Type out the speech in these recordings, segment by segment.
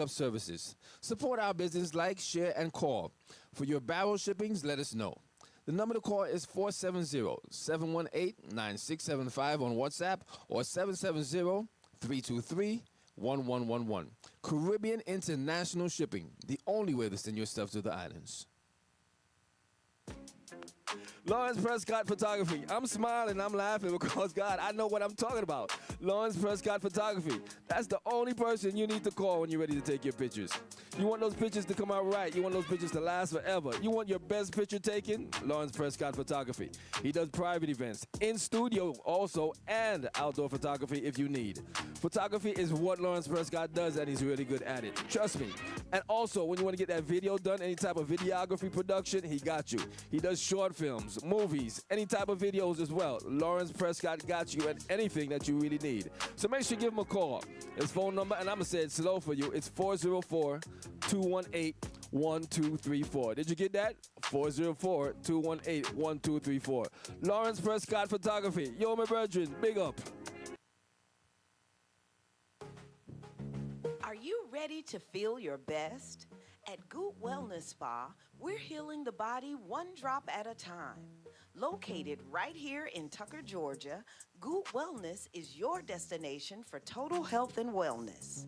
pickup services. Support our business, like, share, and call. For your barrel shippings, let us know. The number to call is 470-718-9675 on WhatsApp or 770-323-1111. Caribbean International Shipping, the only way to send your stuff to the islands. Lawrence Prescott Photography. I'm smiling, I'm laughing because, God, I know what I'm talking about. Lawrence Prescott Photography. That's the only person you need to call when you're ready to take your pictures. You want those pictures to come out right. You want those pictures to last forever. You want your best picture taken? Lawrence Prescott Photography. He does private events, in studio also, and outdoor photography if you need. Photography is what Lawrence Prescott does, and he's really good at it. Trust me. And also, when you want to get that video done, any type of videography production, he got you. He does short films, movies, any type of videos as well. Lawrence Prescott got you at anything that you really need. So make sure you give him a call. His phone number, and I'm going to say it slow for you, it's 404-218-1234. Did you get that? 404-218-1234. Lawrence Prescott Photography. Yo, my brethren, big up. Are you ready to feel your best? At Goot Wellness Spa, we're healing the body one drop at a time. Located right here in Tucker, Georgia, Goot Wellness is your destination for total health and wellness.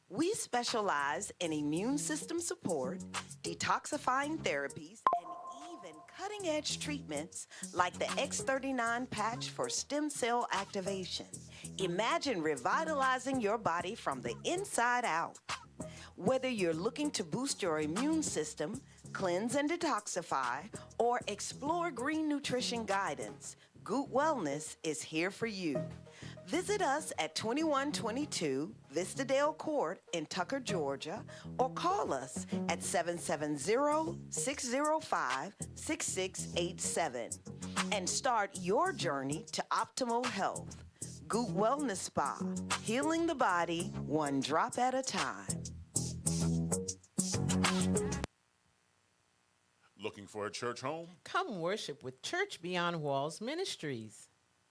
We specialize in immune system support, detoxifying therapies, and even cutting-edge treatments like the X39 patch for stem cell activation. Imagine revitalizing your body from the inside out. Whether you're looking to boost your immune system, cleanse and detoxify, or explore green nutrition guidance, Goot Wellness is here for you. Visit us at 2122 Vistadale Court in Tucker, Georgia, or call us at 770-605-6687 and start your journey to optimal health. Goot Wellness Spa, healing the body one drop at a time. Looking for a church home? Come worship with Church Beyond Walls Ministries,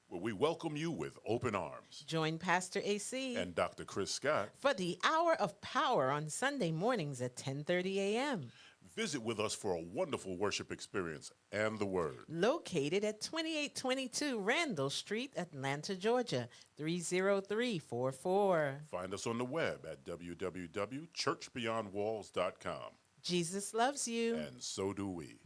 Well, we welcome you with open arms. join Pastor AC And Dr. Chris Scott. for the Hour of Power on Sunday mornings at 10:30 a.m. Visit with us for a wonderful worship experience and the Word. Located at 2822 Randall Street, Atlanta, Georgia, 30344. Find us on the web at www.churchbeyondwalls.com. Jesus loves you. And so do we.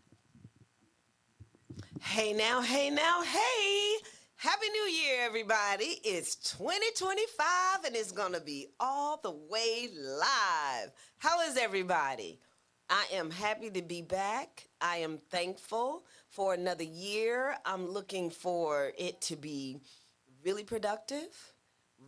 Hey now, hey now, hey! Happy New Year, everybody. It's 2025 and it's going to be all the way live. How is everybody? I am happy to be back. I am thankful for another year. I'm looking for it to be really productive,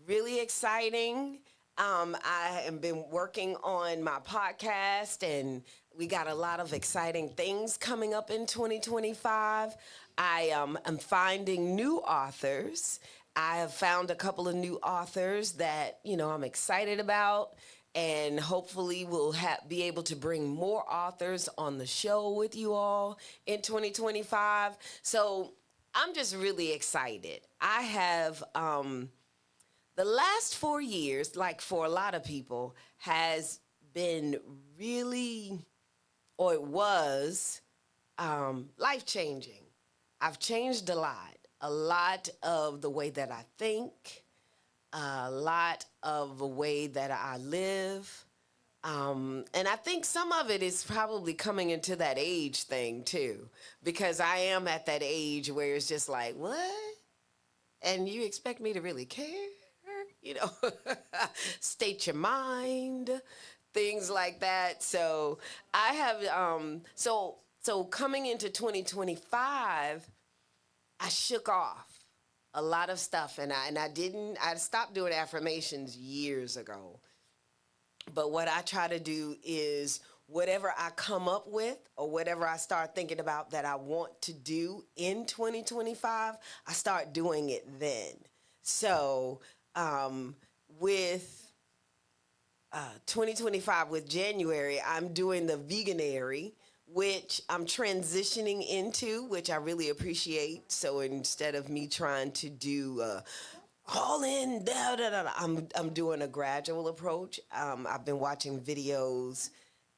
really exciting. I have been working on my podcast, and we got a lot of exciting things coming up in 2025. I am finding new authors. I have found a couple of new authors that, I'm excited about, and hopefully we'll be able to bring more authors on the show with you all in 2025. So I'm just really excited. I have... the last 4 years, like for a lot of people, has been really, or it was, life-changing. I've changed a lot of the way that I think, a lot of the way that I live. And I think some of it is probably coming into that age thing, too, because I am at that age where it's just like, what? And you expect me to really care? State your mind, things like that. So I have, so coming into 2025, I shook off a lot of stuff, and I stopped doing affirmations years ago. But what I try to do is whatever I come up with or whatever I start thinking about that I want to do in 2025, I start doing it then. So, with 2025, with January, I'm doing the Veganary, which I'm transitioning into, which I really appreciate. So instead of me trying to do all in, da, da, da, da. I'm doing a gradual approach. I've been watching videos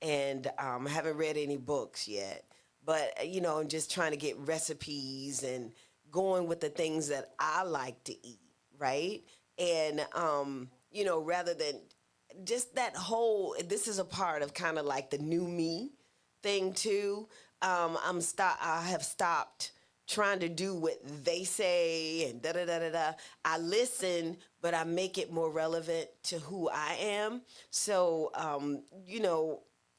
and haven't read any books yet. But, I'm just trying to get recipes and going with the things that I like to eat, right? And, rather than just that whole, this is a part of kind of like the new me thing too. I have stopped trying to do what they say and da da da da da. I listen, but I make it more relevant to who I am. So,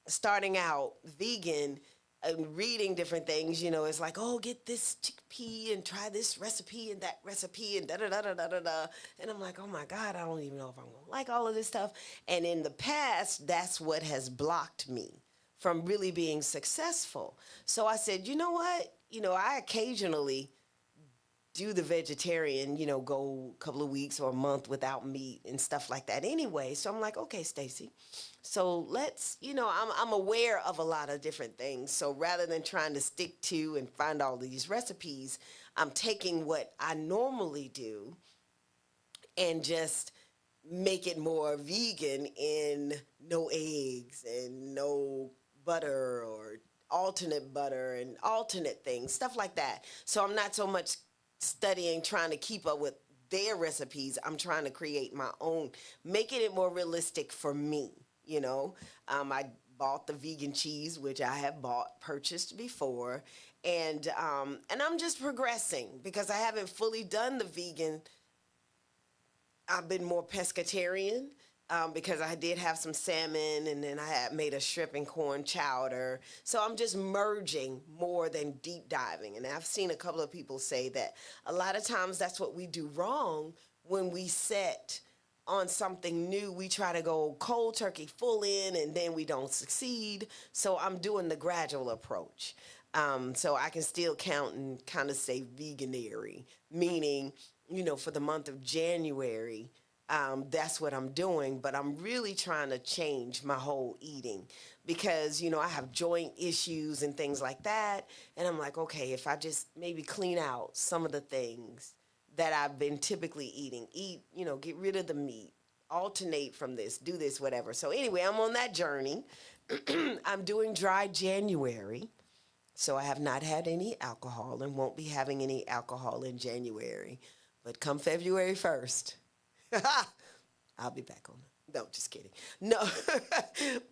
starting out vegan and reading different things, it's like, oh, get this chickpea and try this recipe and that recipe and da da da da da da da. And I'm like, oh my God, I don't even know if I'm gonna like all of this stuff. And in the past, that's what has blocked me from really being successful. So I said, you know what? I occasionally do the vegetarian, go a couple of weeks or a month without meat and stuff like that anyway. So I'm like, okay, Stacy. So let's, I'm aware of a lot of different things. So rather than trying to stick to and find all these recipes, I'm taking what I normally do and just make it more vegan in no eggs and no butter or alternate butter and alternate things, stuff like that. So I'm not so much studying, trying to keep up with their recipes. I'm trying to create my own, making it more realistic for me, I bought the vegan cheese, which I have purchased before, and I'm just progressing because I haven't fully done the vegan. I've been more pescatarian because I did have some salmon and then I had made a shrimp and corn chowder. So I'm just merging more than deep diving. And I've seen a couple of people say that a lot of times that's what we do wrong when we set on something new. We try to go cold turkey full in and then we don't succeed. So I'm doing the gradual approach. So I can still count and kind of say veganary, meaning, for the month of January, that's what I'm doing, but I'm really trying to change my whole eating because, I have joint issues and things like that. And I'm like, okay, if I just maybe clean out some of the things that I've been typically eating, get rid of the meat, alternate from this, do this, whatever. So anyway, I'm on that journey. I'm doing dry January. So I have not had any alcohol and won't be having any alcohol in January. But come February 1st, I'll be back on it. No, just kidding. No.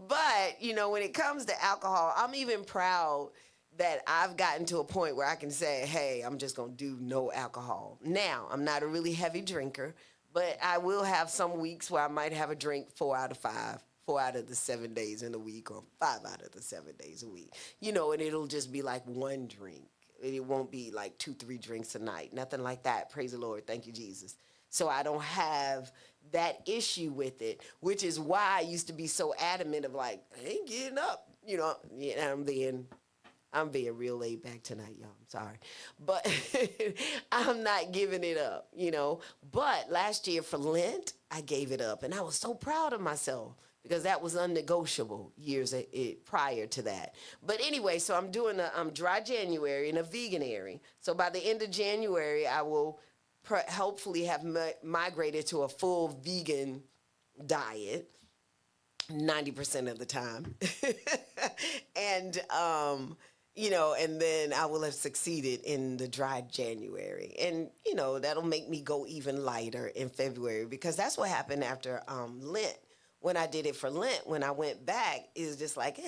But, when it comes to alcohol, I'm even proud that I've gotten to a point where I can say, hey, I'm just going to do no alcohol. Now, I'm not a really heavy drinker, but I will have some weeks where I might have a drink 4 out of 5. 4 out of the 7 days in a week or 5 out of the 7 days a week, and it'll just be like one drink. It won't be like 2, 3 drinks a night, nothing like that. Praise the Lord. Thank you, Jesus. So I don't have that issue with it, which is why I used to be so adamant of like, I ain't getting up, I'm being real laid back tonight, y'all. I'm sorry. But I'm not giving it up, But last year for Lent, I gave it up. And I was so proud of myself because that was unnegotiable years prior to that. But anyway, so I'm doing a dry January and a veganary. So by the end of January, I will hopefully have migrated to a full vegan diet 90% of the time. And, and then I will have succeeded in the dry January. And, that'll make me go even lighter in February because that's what happened after Lent. When I did it for Lent, when I went back, it was just like,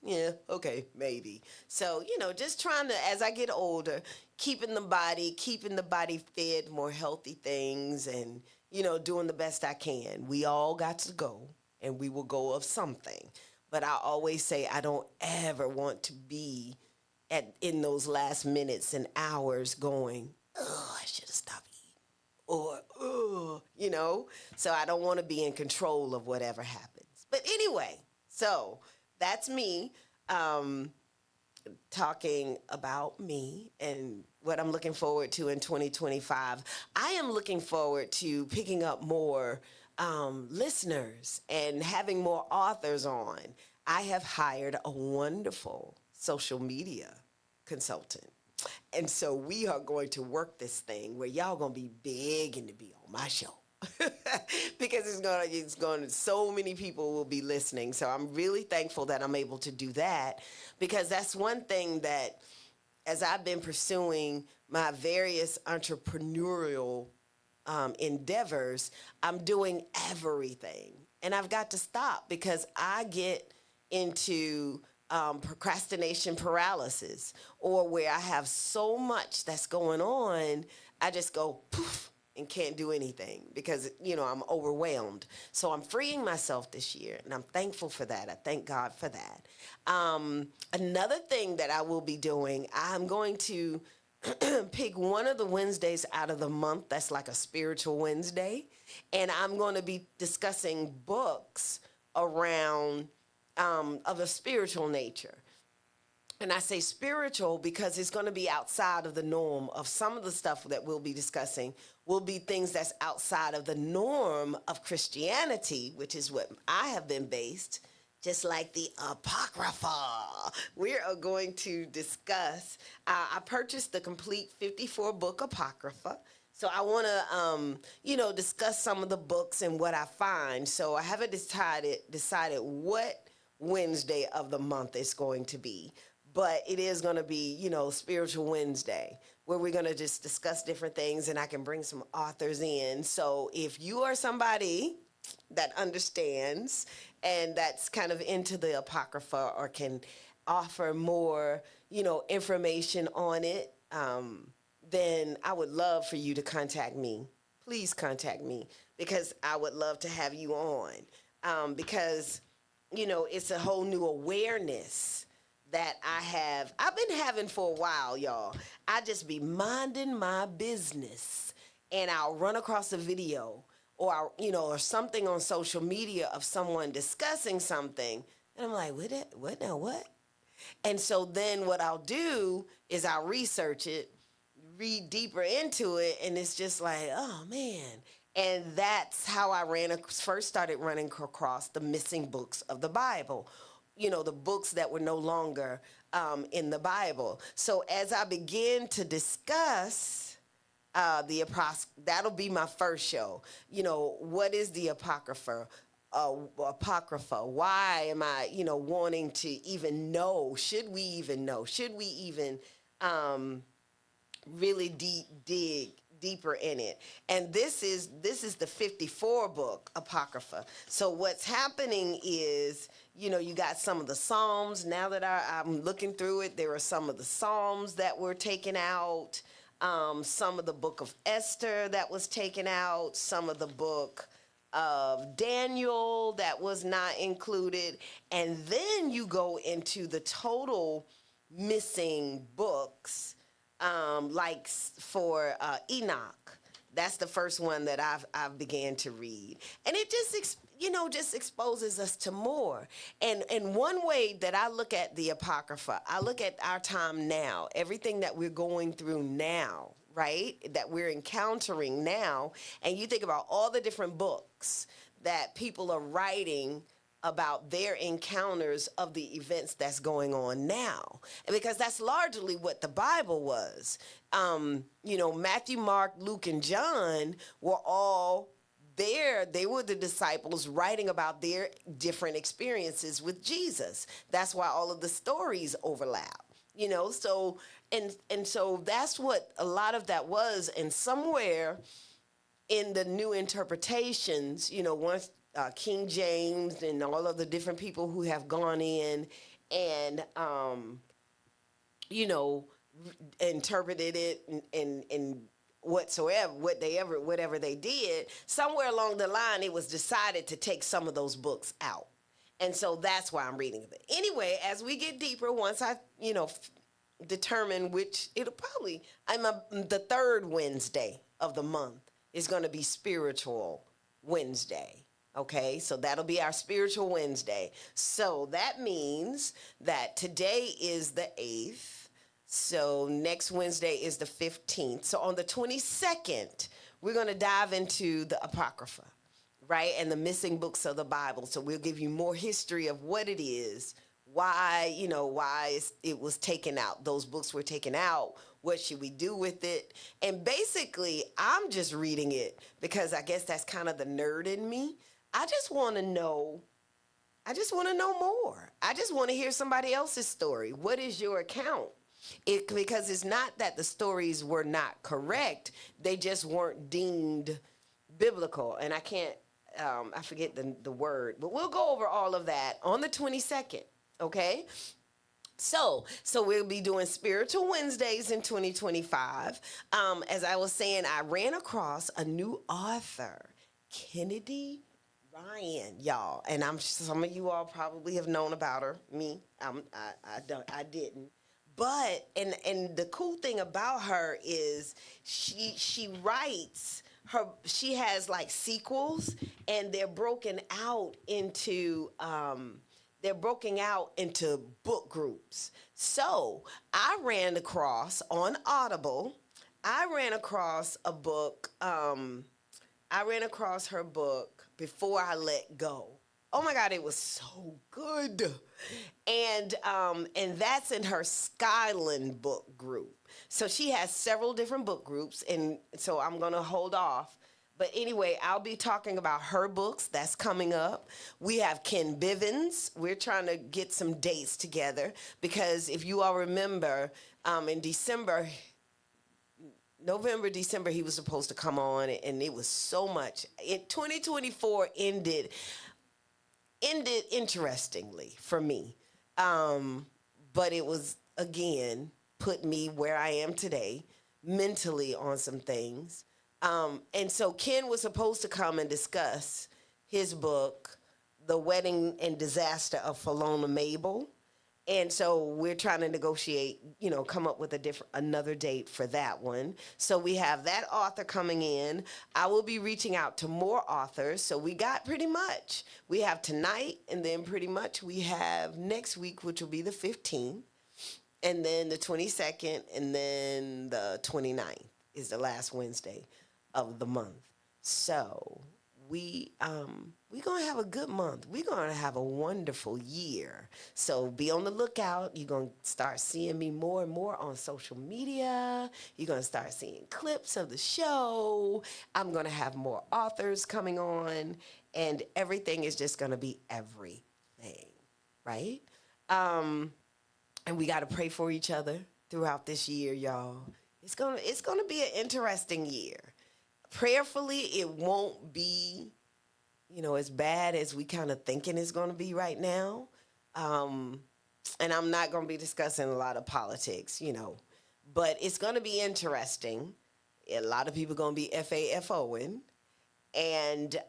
yeah, okay, maybe. So, just trying to, as I get older, keeping the body fed, more healthy things and, doing the best I can. We all got to go and we will go of something. But I always say I don't ever want to be in those last minutes and hours going, oh, I should have stopped eating. Or, so I don't want to be in control of whatever happens. But anyway, so that's me talking about me and what I'm looking forward to in 2025. I am looking forward to picking up more listeners and having more authors on. I have hired a wonderful social media consultant. And so we are going to work this thing where y'all going to be begging to be on my show. Because it's going to so many people will be listening. So I'm really thankful that I'm able to do that, because that's one thing that, as I've been pursuing my various entrepreneurial endeavors, I'm doing everything. And I've got to stop, because I get into procrastination paralysis, or where I have so much that's going on, I just go poof and can't do anything because, I'm overwhelmed. So I'm freeing myself this year, and I'm thankful for that. I thank God for that. Another thing that I will be doing, I'm going to pick one of the Wednesdays out of the month that's like a spiritual Wednesday, and I'm going to be discussing books around of a spiritual nature. And I say spiritual because it's going to be outside of the norm of some of the stuff that we'll be discussing will be things that's outside of the norm of Christianity, which is what I have been based, just like the Apocrypha. We are going to discuss, I purchased the complete 54-book Apocrypha. So I want to, discuss some of the books and what I find. So I haven't decided what Wednesday of the month it's going to be, but it is going to be, Spiritual Wednesday, where we're going to just discuss different things, and I can bring some authors in. So if you are somebody that understands and that's kind of into the Apocrypha or can offer more, information on it, then I would love for you to contact me. Please contact me, because I would love to have you on, because it's a whole new awareness that I've been having for a while, y'all. I just be minding my business, and I'll run across a video or something on social media of someone discussing something, and I'm like, what now, what? And so then what I'll do is I'll research it, read deeper into it, and it's just like, oh man. And that's how I first started running across the missing books of the Bible, the books that were no longer in the Bible. So as I begin to discuss that'll be my first show. What is the Apocrypha? Apocrypha. Why am I, wanting to even know? Should we even know? Should we even really dig deeper in it? And this is the 54-book Apocrypha. So what's happening is, you got some of the Psalms. Now that I'm looking through it, there are some of the Psalms that were taken out, some of the book of Esther that was taken out, some of the book of Daniel that was not included, and then you go into the total missing books, like for Enoch. That's the first one that I've began to read, and it just exposes us to more. And one way that I look at the Apocrypha, I look at our time now, everything that we're going through now, right? That we're encountering now, and you think about all the different books that people are writing about their encounters of the events that's going on now. And because that's largely what the Bible was. Matthew, Mark, Luke, and John were all there. They were the disciples writing about their different experiences with Jesus. That's why all of the stories overlap. So so that's what a lot of that was. And somewhere in the new interpretations, once King James and all of the different people who have gone in and, interpreted it and whatever they did, somewhere along the line, it was decided to take some of those books out. And so that's why I'm reading it. Anyway, as we get deeper, once I, determine which, the third Wednesday of the month is going to be Spiritual Wednesday. Okay, so that'll be our Spiritual Wednesday. So that means that today is the 8th. So next Wednesday is the 15th. So on the 22nd, we're going to dive into the Apocrypha, right? And the missing books of the Bible. So we'll give you more history of what it is, why it was taken out. Those books were taken out, What should we do with it? And basically, I'm just reading it because I guess that's kind of the nerd in me. I just want to know. I just want to know more. I just want to hear somebody else's story. What is your account? Because it's not that the stories were not correct. They just weren't deemed biblical. And I can't, I forget the word. But we'll go over all of that on the 22nd, okay? So we'll be doing Spiritual Wednesdays in 2025. As I was saying, I ran across a new author, Kennedy Ryan, y'all, and some of you all probably have known about her. Me, I didn't. But and the cool thing about her is she writes her. She has like sequels, and they're broken out into book groups. So I ran across on Audible. I ran across a book. I ran across her book, Before I Let Go. Oh my God, it was so good. And that's in her Skyland book group. So she has several different book groups, and so I'm going to hold off. But anyway, I'll be talking about her books. That's coming up. We have Ken Bivens. We're trying to get some dates together because if you all remember, in November, December, he was supposed to come on, and it was so much. 2024 ended interestingly for me. But it was, again, put me where I am today, mentally on some things. And so Ken was supposed to come and discuss his book, The Wedding and Disaster of Philomena Mabel. And so we're trying to negotiate, come up with another date for that one. So we have that author coming in. I will be reaching out to more authors. So we got pretty much. We have tonight, and then pretty much we have next week, which will be the 15th, and then the 22nd, and then the 29th is the last Wednesday of the month. So we're going to have a good month. We're going to have a wonderful year. So be on the lookout. You're going to start seeing me more and more on social media. You're going to start seeing clips of the show. I'm going to have more authors coming on, and everything is just going to be everything, right? And we got to pray for each other throughout this year, y'all. It's going to be an interesting year. Prayerfully, it won't be, as bad as we kind of thinking it's going to be right now. And I'm not going to be discussing a lot of politics, but it's going to be interesting. A lot of people going to be FAFOing, and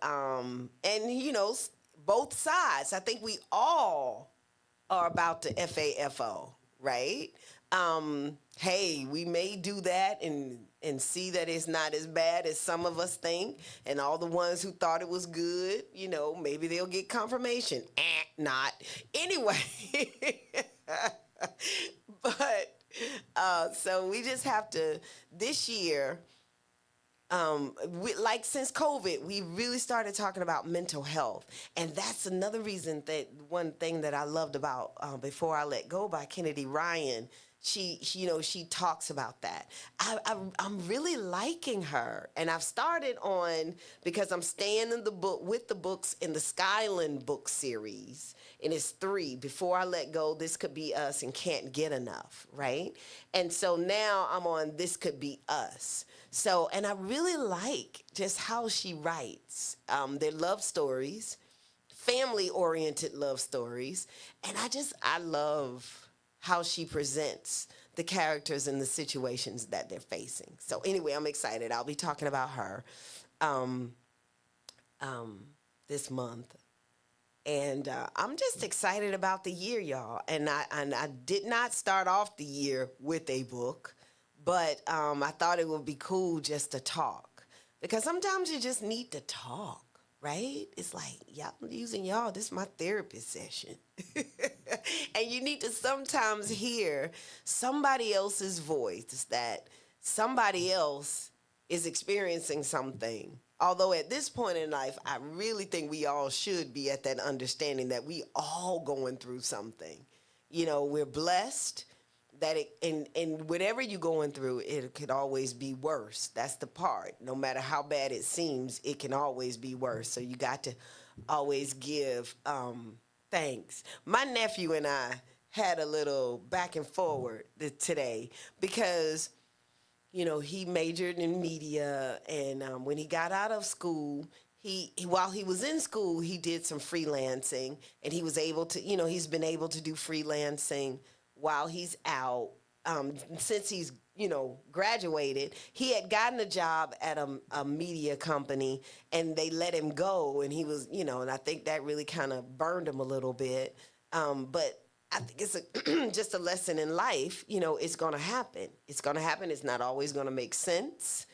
both sides. I think we all are about to FAFO, right? Hey, we may do that and see that it's not as bad as some of us think. And all the ones who thought it was good, maybe they'll get confirmation. Not. Anyway. But, so we just have to, this year, since COVID, we really started talking about mental health. And that's another reason that one thing that I loved about Before I Let Go by Kennedy Ryan. She talks about that. I'm really liking her, and I've started on because I'm staying in the book with the books in the Skyland book series, and it's 3: Before I Let Go, This Could Be Us, and Can't Get Enough, right? And so now I'm on This Could Be Us. So, and I really like just how she writes. They're love stories, family-oriented love stories, and I love how she presents the characters and the situations that they're facing. So anyway, I'm excited. I'll be talking about her this month. And I'm just excited about the year, y'all. And I did not start off the year with a book, but I thought it would be cool just to talk. Because sometimes you just need to talk. Right? It's like, y'all using y'all, this is my therapist session. And you need to sometimes hear somebody else's voice, that somebody else is experiencing something. Although at this point in life, I really think we all should be at that understanding that we all going through something. We're blessed. that it and whatever you're going through, it could always be worse. That's the part. No matter how bad it seems, it can always be worse. So you got to always give thanks. My nephew and I had a little back and forward today because he majored in media, and when he got out of school, while he was in school, he did some freelancing, and he was able to, he's been able to do freelancing while he's out. Since he's, graduated, he had gotten a job at a media company, and they let him go, and he was, and I think that really kind of burned him a little bit. But I think it's just a lesson in life. It's going to happen. It's going to happen. It's not always going to make sense.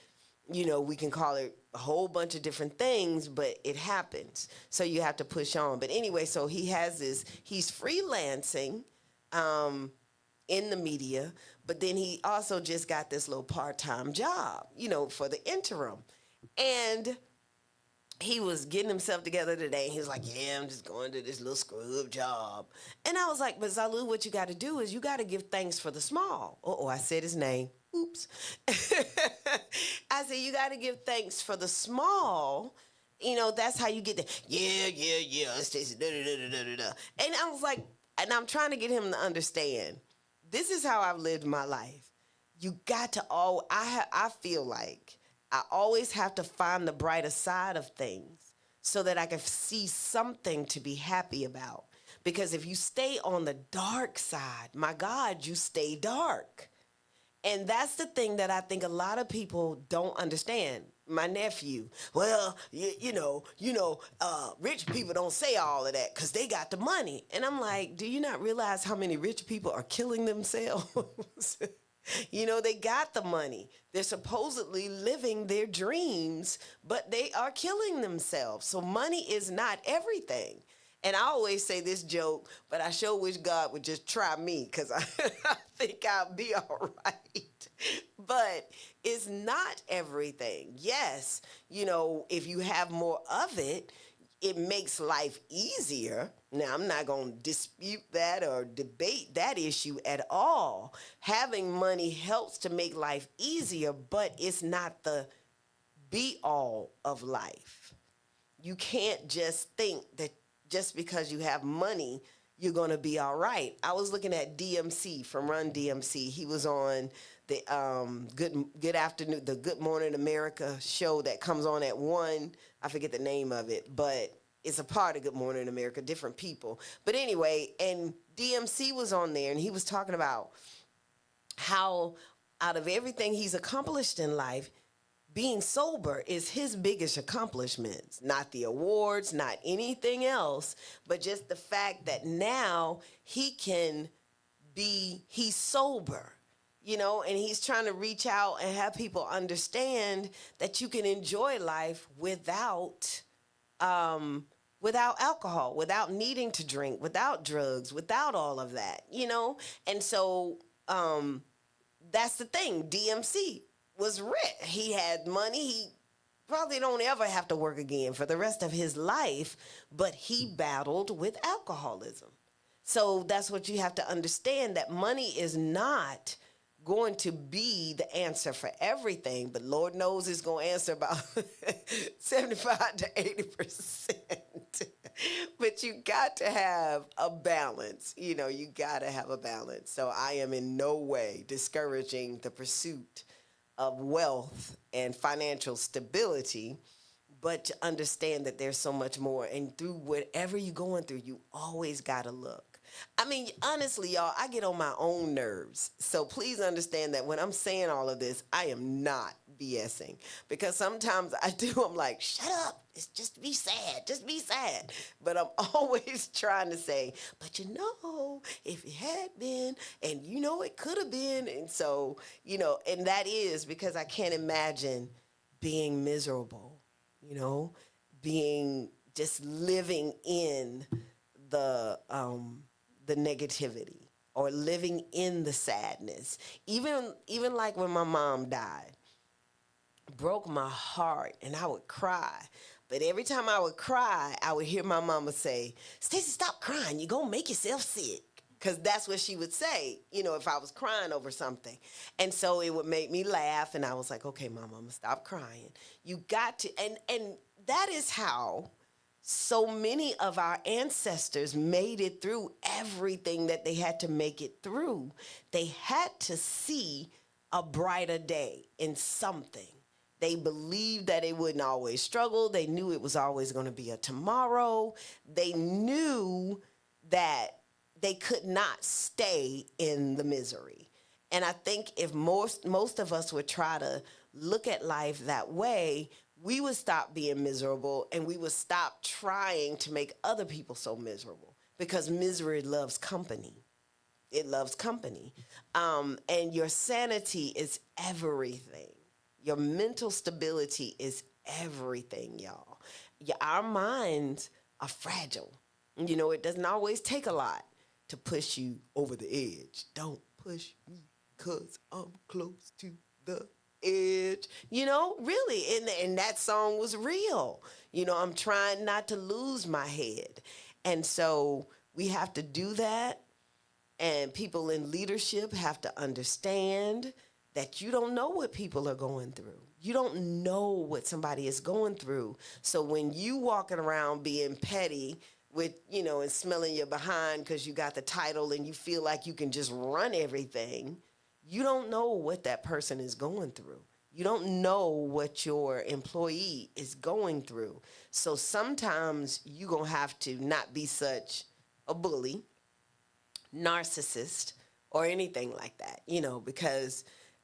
We can call it a whole bunch of different things, but it happens. So you have to push on. But anyway, so he's freelancing in the media, but then he also just got this little part-time job, for the interim. And he was getting himself together today. He was like, yeah, I'm just going to this little scrub job. And I was like, but Zalu, what you got to do is you got to give thanks for the small. I said his name. Oops. I said, you got to give thanks for the small. That's how you get there. Yeah. Stacy, And I was like, and I'm trying to get him to understand, this is how I've lived my life. You got to I feel like I always have to find the brighter side of things so that I can see something to be happy about. Because if you stay on the dark side, my God, you stay dark. And that's the thing that I think a lot of people don't understand. My nephew, well, rich people don't say all of that because they got the money. And I'm like, do you not realize how many rich people are killing themselves? They got the money. They're supposedly living their dreams, but they are killing themselves. So money is not everything. And I always say this joke, but I sure wish God would just try me because I think I'll be all right. But it's not everything. Yes, if you have more of it, it makes life easier. Now, I'm not going to dispute that or debate that issue at all. Having money helps to make life easier, but it's not the be-all of life. You can't just think that just because you have money, you're going to be all right. I was looking at DMC from Run DMC. He was on the Good Afternoon, the Good Morning America show that comes on at 1. I forget the name of it, but it's a part of Good Morning America, different people. But anyway, and DMC was on there, and he was talking about how out of everything he's accomplished in life, being sober is his biggest accomplishment. Not the awards, not anything else, but just the fact that now he's sober, and he's trying to reach out and have people understand that you can enjoy life without alcohol, without needing to drink, without drugs, without all of that, And so that's the thing. DMC was rich. He had money. He probably don't ever have to work again for the rest of his life, but he battled with alcoholism. So that's what you have to understand, that money is not going to be the answer for everything, but Lord knows it's going to answer about 75 to 80%. But you got to have a balance. You got to have a balance. So I am in no way discouraging the pursuit of wealth and financial stability, but to understand that there's so much more. And through whatever you're going through, you always got to look. I mean, honestly, y'all, I get on my own nerves. So please understand that when I'm saying all of this, I am not BSing. Because sometimes I do, I'm like, shut up. It's just be sad. Just be sad. But I'm always trying to say, but if it had been, and it could have been. And so, and that is because I can't imagine being miserable, being just living in the negativity or living in the sadness. Even like when my mom died, broke my heart, and I would cry. But every time I would cry, I would hear my mama say, Stacy, stop crying. You're going to make yourself sick. because that's what she would say, if I was crying over something. And so it would make me laugh, and I was like, okay, Mama, I'm gonna stop crying. You got to, and that is how so many of our ancestors made it through everything that they had to make it through. They had to see a brighter day in something. They believed that they wouldn't always struggle. They knew it was always going to be a tomorrow. They knew that they could not stay in the misery. And I think if most of us would try to look at life that way, we would stop being miserable, and we would stop trying to make other people so miserable, because misery loves company. It loves company. And your sanity is everything. Your mental stability is everything, y'all. Our minds are fragile. It doesn't always take a lot to push you over the edge. Don't push me, 'cause I'm close to the edge. Really. And that song was real. I'm trying not to lose my head. And so we have to do that. And people in leadership have to understand that you don't know what people are going through. You don't know what somebody is going through. So when you walking around being petty with, and smelling your behind because you got the title and you feel like you can just run everything, you don't know what that person is going through. You don't know what your employee is going through. So sometimes you're going to have to not be such a bully, narcissist, or anything like that, because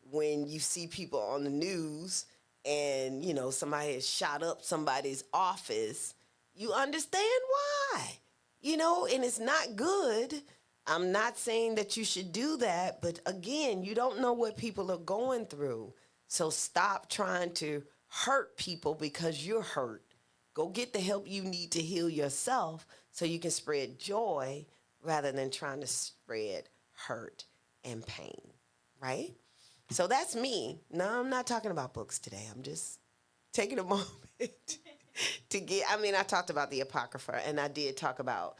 when you see people on the news and, somebody has shot up somebody's office, you understand why, and it's not good. I'm not saying that you should do that, but again, you don't know what people are going through. So stop trying to hurt people because you're hurt. Go get the help you need to heal yourself so you can spread joy rather than trying to spread hurt and pain, right? So that's me. No, I'm not talking about books today. I'm just taking a moment I talked about the Apocrypha, and I did talk about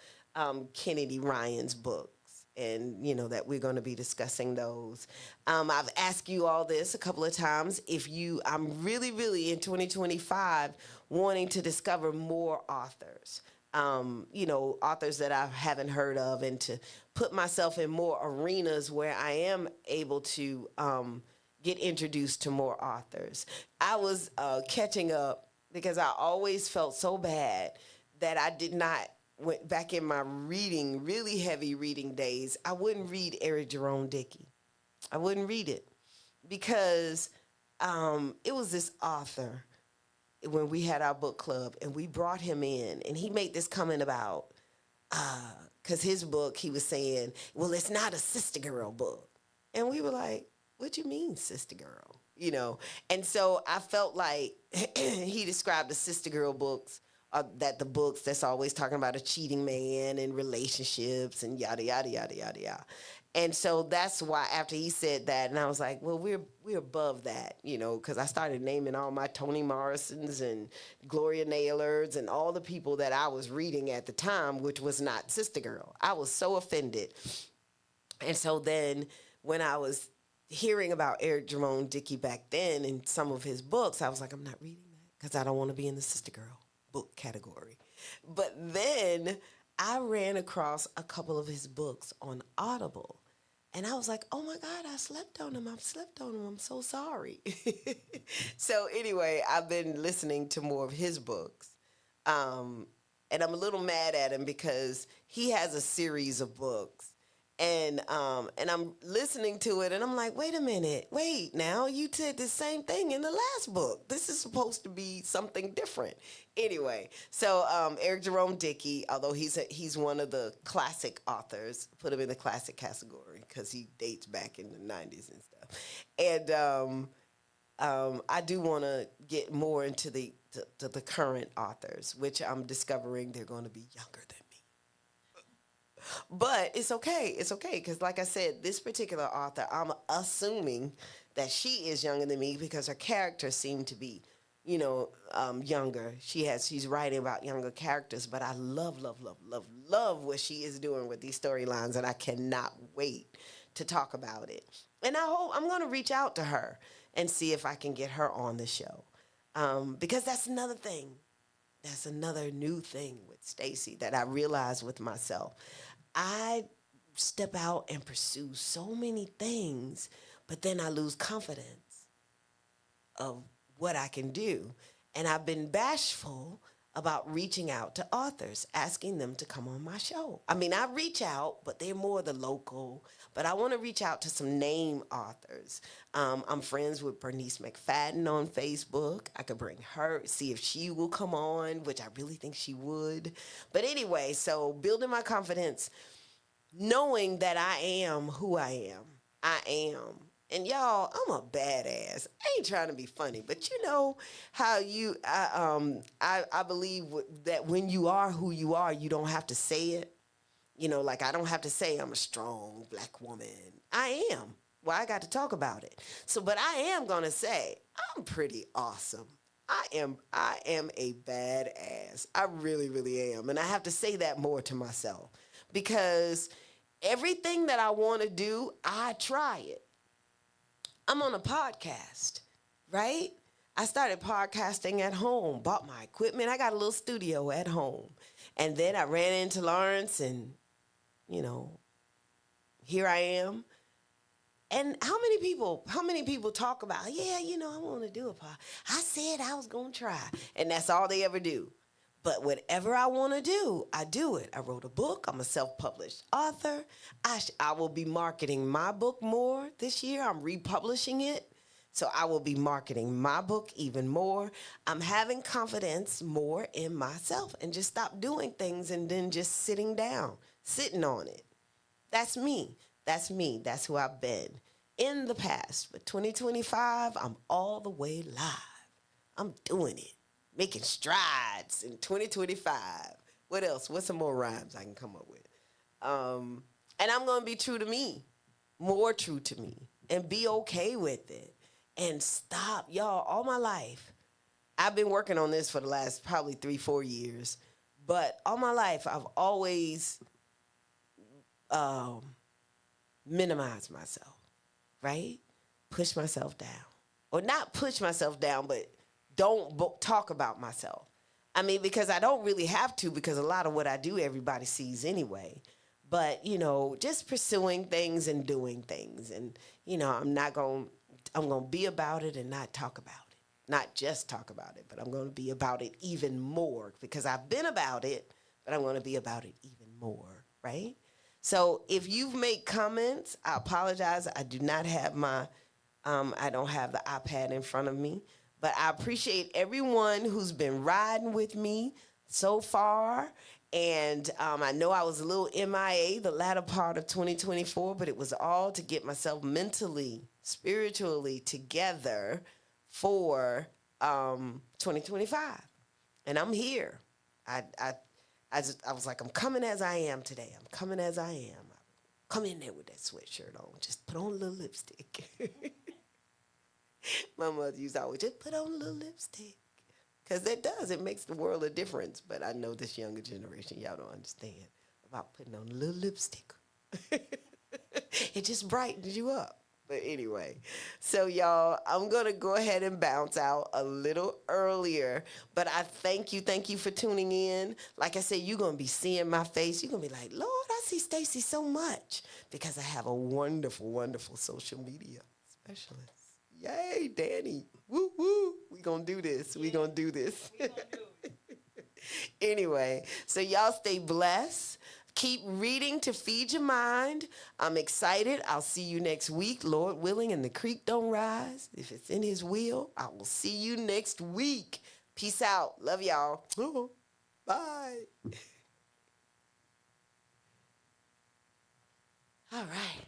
Kennedy Ryan's books, and, that we're going to be discussing those. I've asked you all this a couple of times. I'm really, really in 2025 wanting to discover more authors. Authors that I haven't heard of, and to put myself in more arenas where I am able to get introduced to more authors. I was catching up because I always felt so bad that I did not, went back in my reading, really heavy reading days, I wouldn't read Eric Jerome Dickey. I wouldn't read it because it was this author when we had our book club, and we brought him in, and he made this comment about, because his book, he was saying, well, it's not a sister girl book. And we were like, what do you mean, sister girl? And so I felt like he described the sister girl books, that the books that's always talking about a cheating man and relationships and yada, yada, yada, yada, yada. And so that's why after he said that, and I was like, well, we're above that, because I started naming all my Toni Morrisons and Gloria Naylors and all the people that I was reading at the time, which was not Sister Girl. I was so offended. And so then when I was hearing about Eric Jerome Dickey back then and some of his books, I was like, I'm not reading that because I don't want to be in the Sister Girl book category. But then I ran across a couple of his books on Audible. And I was like, oh, my God, I slept on him. I'm so sorry. So anyway, I've been listening to more of his books. And I'm a little mad at him because he has a series of books. And I'm listening to it, and I'm like, wait a minute. Wait, now you said the same thing in the last book. This is supposed to be something different. Anyway, so Eric Jerome Dickey, although he's one of the classic authors, put him in the classic category because he dates back in the 90s and stuff. And I do want to get more into the current authors, which I'm discovering they're going to be younger than me. But it's okay. It's okay. Because like I said, this particular author, I'm assuming that she is younger than me because her character seemed to be younger. She's writing about younger characters, but I love, love, love, love, love what she is doing with these storylines, and I cannot wait to talk about it. And I hope I'm going to reach out to her and see if I can get her on the show, because that's another thing. That's another new thing with Stacy that I realized with myself. I step out and pursue so many things, but then I lose confidence of what I can do. And I've been bashful about reaching out to authors, asking them to come on my show. I mean, I reach out, but they're more the local. But I want to reach out to some name authors. I'm friends with Bernice McFadden on Facebook. I could bring her, see if she will come on, which I really think she would. But anyway, so building my confidence, knowing that I am who I am. I am. And y'all, I'm a badass. I ain't trying to be funny, but you know how I believe that when you are who you are, you don't have to say it. You know, like I don't have to say I'm a strong black woman. I am. Well, I got to talk about it. So, but I am going to say I'm pretty awesome. I am a badass. I really, really am. And I have to say that more to myself because everything that I want to do, I try it. I'm on a podcast, right? I started podcasting at home, bought my equipment. I got a little studio at home. And then I ran into Lawrence and, you know, here I am. And how many people talk about, yeah, you know, I want to do a podcast. I said I was going to try. And that's all they ever do. But whatever I want to do, I do it. I wrote a book. I'm a self-published author. I will be marketing my book more this year. I'm republishing it. So I will be marketing my book even more. I'm having confidence more in myself and just stop doing things and then just sitting on it. That's me. That's me. That's who I've been in the past. But 2025, I'm all the way live. I'm doing it. Making strides in 2025. What else? What's some more rhymes I can come up with? And I'm going to be true to me, more true to me, and be okay with it. And stop. Y'all, all my life, I've been working on this for the last probably 3-4 years. But all my life, I've always minimized myself, right? Push myself down. Or not push myself down, but don't talk about myself. I mean, because I don't really have to, because a lot of what I do, everybody sees anyway. But, you know, just pursuing things and doing things. And, you know, I'm going to be about it and not talk about it. Not just talk about it, but I'm going to be about it even more because I've been about it, but I'm going to be about it even more, right? So if you've made comments, I apologize. I do not have I don't have the iPad in front of me. But I appreciate everyone who's been riding with me so far. And I know I was a little MIA the latter part of 2024, but it was all to get myself mentally, spiritually together for 2025. And I'm here. I was like, I'm coming as I am today. I'm coming as I am. Come in there with that sweatshirt on. Just put on a little lipstick. My mother used to always just put on a little lipstick. Because it makes the world a difference. But I know this younger generation, y'all don't understand about putting on a little lipstick. It just brightens you up. But anyway, so y'all, I'm going to go ahead and bounce out a little earlier. But I thank you for tuning in. Like I said, you're going to be seeing my face. You're going to be like, Lord, I see Stacy so much. Because I have a wonderful, wonderful social media specialist. Yay, Danny. Woo, woo. We gonna do this. We gonna do this. Anyway, so y'all stay blessed. Keep reading to feed your mind. I'm excited. I'll see you next week, Lord willing, and the creek don't rise. If it's in his will, I will see you next week. Peace out. Love y'all. Bye. All right.